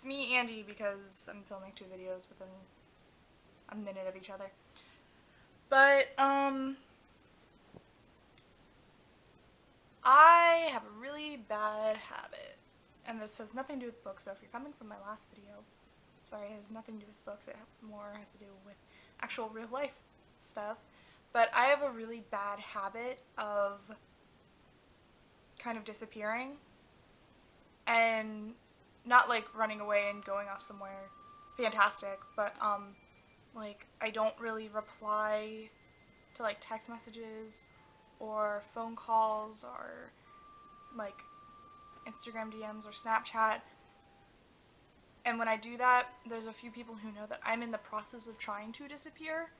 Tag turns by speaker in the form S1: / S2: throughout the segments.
S1: me, Andy, because I'm filming 2 videos within a minute of each other. But, I have a really bad habit. And this has nothing to do with books, so if you're coming from my last video, sorry, it has nothing to do with books. It more has to do with actual real life stuff. But I have a really bad habit of kind of disappearing. And not like running away and going off somewhere fantastic, but like I don't really reply to like text messages or phone calls or like Instagram DMs or Snapchat. And when I do that, there's a few people who know that I'm in the process of trying to disappear,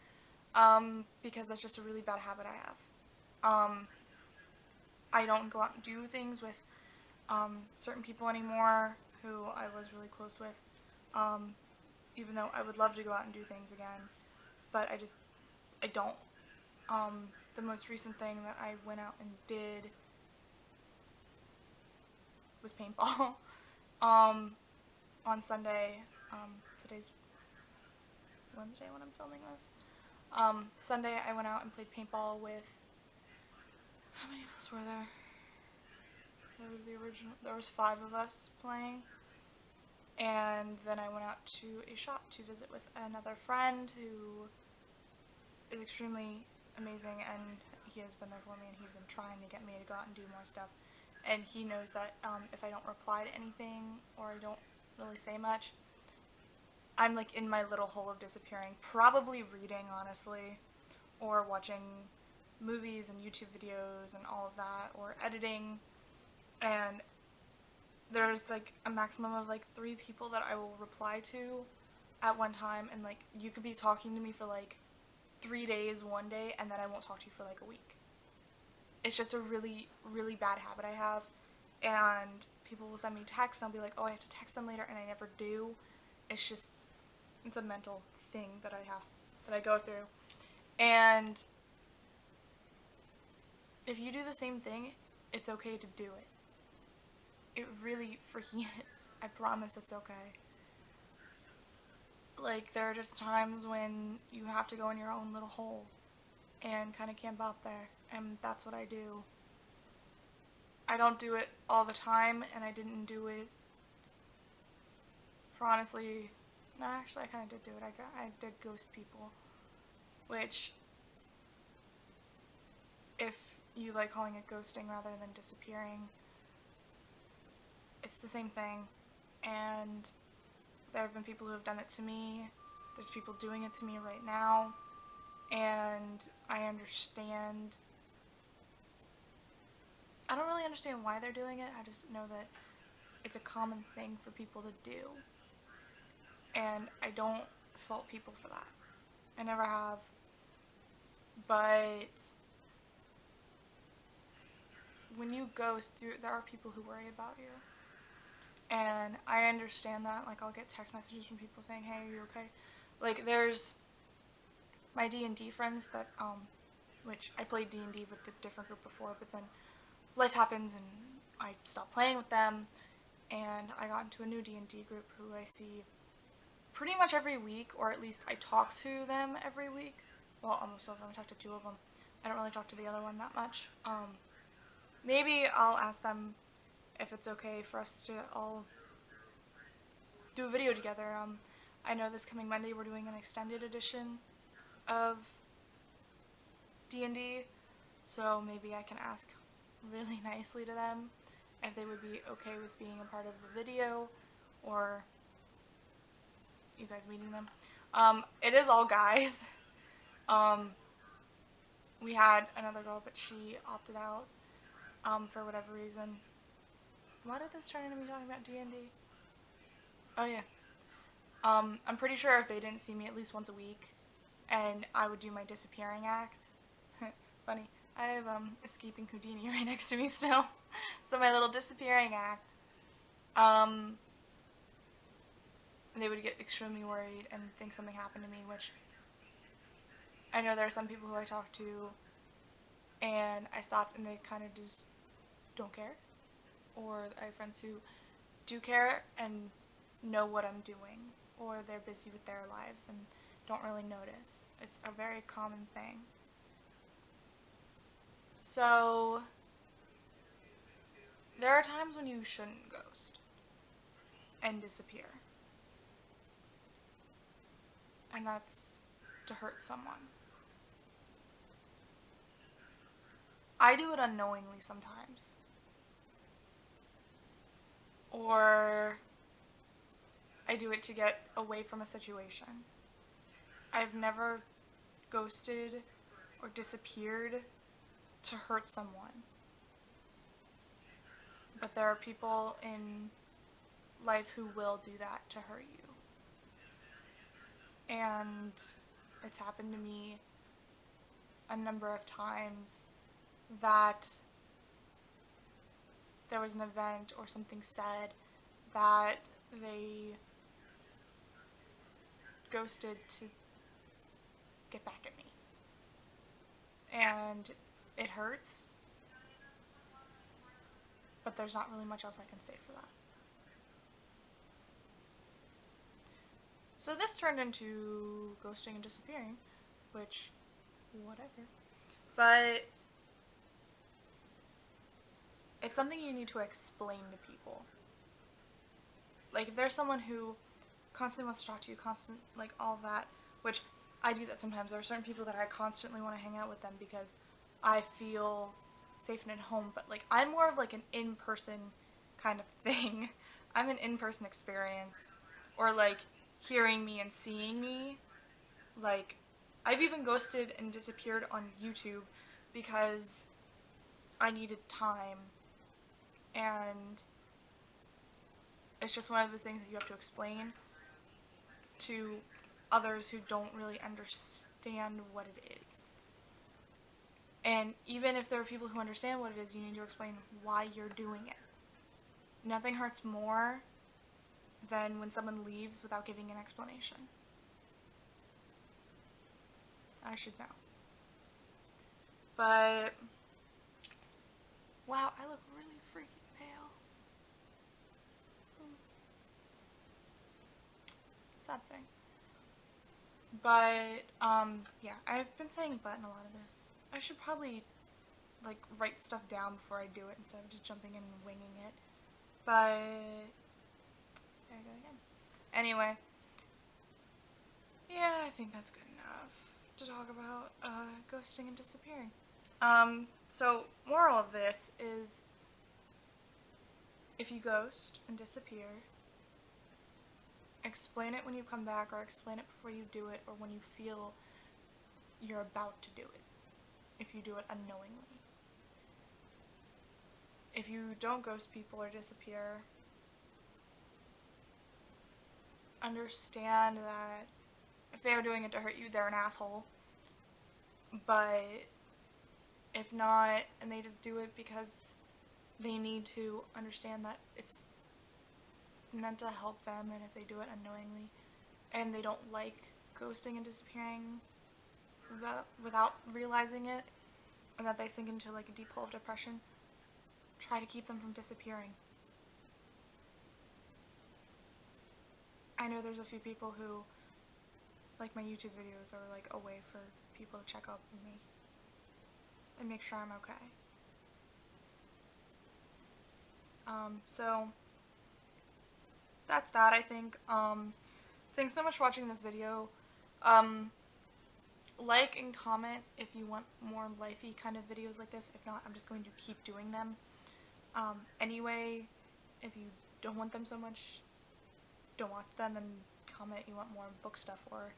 S1: because that's just a really bad habit I have. I don't go out and do things with certain people anymore who I was really close with, even though I would love to go out and do things again, but I don't. The most recent thing that I went out and did was paintball. On Sunday, today's Wednesday when I'm filming this. Sunday I went out and played paintball with, how many of us were there? There was 5 of us playing. And then I went out to a shop to visit with another friend who is extremely amazing, and he has been there for me, and he's been trying to get me to go out and do more stuff. And he knows that if I don't reply to anything or I don't really say much, I'm like in my little hole of disappearing, probably reading, honestly, or watching movies and YouTube videos and all of that, or editing. And there's like a maximum of like 3 people that I will reply to at one time, and like you could be talking to me for like 3 days one day and then I won't talk to you for like a week. It's just a really, really bad habit I have, and people will send me texts and I'll be like, oh, I have to text them later, and I never do. It's a mental thing that I go through. And if you do the same thing, it's okay to do it. It really freaking is. I promise it's okay. Like, there are just times when you have to go in your own little hole and kind of camp out there, and that's what I do. I don't do it all the time, and I didn't do it for honestly, no, actually I kind of did do it. I did ghost people, which, if you like calling it ghosting rather than disappearing, it's the same thing. And there have been people who have done it to me. There's people doing it to me right now, and I understand. I don't really understand why they're doing it. I just know that it's a common thing for people to do, and I don't fault people for that. I never have. But when you ghost, there are people who worry about you. And I understand that. Like, I'll get text messages from people saying, hey, are you okay? Like, there's my D&D friends that, which I played D&D with a different group before, but then life happens and I stopped playing with them, and I got into a new D&D group who I see pretty much every week, or at least I talk to them every week. Well, almost all of them. I talk to 2 of them. I don't really talk to the other one that much. Maybe I'll ask them if it's okay for us to all do a video together. I know this coming Monday we're doing an extended edition of D&D, so maybe I can ask really nicely to them if they would be okay with being a part of the video, or you guys meeting them. It is all guys. We had another girl, but she opted out for whatever reason. Why did this turn into me talking about D&D? Oh yeah. I'm pretty sure if they didn't see me at least once a week, and I would do my disappearing act. Funny. I have Escaping Houdini right next to me still. So my little disappearing act. They would get extremely worried and think something happened to me, which I know there are some people who I talk to and I stopped and they kind of just don't care. Or I have friends who do care and know what I'm doing, or they're busy with their lives and don't really notice. It's a very common thing. So, there are times when you shouldn't ghost and disappear. And that's to hurt someone. I do it unknowingly sometimes. Or I do it to get away from a situation. I've never ghosted or disappeared to hurt someone. But there are people in life who will do that to hurt you. And it's happened to me a number of times that there was an event or something said that they ghosted to get back at me. And it hurts, but there's not really much else I can say for that. So this turned into ghosting and disappearing, which, whatever. But it's something you need to explain to people. Like, if there's someone who constantly wants to talk to you, like, all that, which I do that sometimes. There are certain people that I constantly want to hang out with them because I feel safe and at home, but, like, I'm more of, like, an in-person kind of thing. I'm an in-person experience, or, like, hearing me and seeing me. Like, I've even ghosted and disappeared on YouTube because I needed time, and it's just one of those things that you have to explain to others who don't really understand what it is. And even if there are people who understand what it is, you need to explain why you're doing it. Nothing hurts more than when someone leaves without giving an explanation. I should know. But, wow, I look really freaking pale. Sad thing. But, yeah, I've been saying but in a lot of this. I should probably, like, write stuff down before I do it instead of just jumping in and winging it. But, there I go again. Anyway, yeah, I think that's good enough to talk about, ghosting and disappearing. So, moral of this is, if you ghost and disappear, explain it when you come back, or explain it before you do it, or when you feel you're about to do it, if you do it unknowingly. If you don't ghost people or disappear, understand that if they are doing it to hurt you, they're an asshole. But if not, and they just do it because they need to, understand that it's meant to help them, and if they do it unknowingly and they don't like ghosting and disappearing without realizing it, and that they sink into, like, a deep hole of depression, try to keep them from disappearing. I know there's a few people who like my YouTube videos, or, like, a way for people to check up on me and make sure I'm okay. So that's that, I think. Thanks so much for watching this video. Like and comment if you want more lifey kind of videos like this. If not, I'm just going to keep doing them. Anyway, if you don't want them so much, don't watch them, and comment you want more book stuff or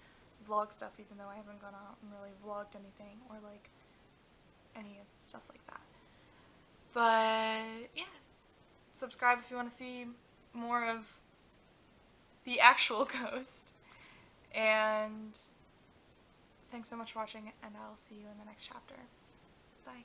S1: vlog stuff, even though I haven't gone out and really vlogged anything, or, like, any stuff like that. But, yeah, subscribe if you want to see more of the actual ghost. And thanks so much for watching, and I'll see you in the next chapter. Bye.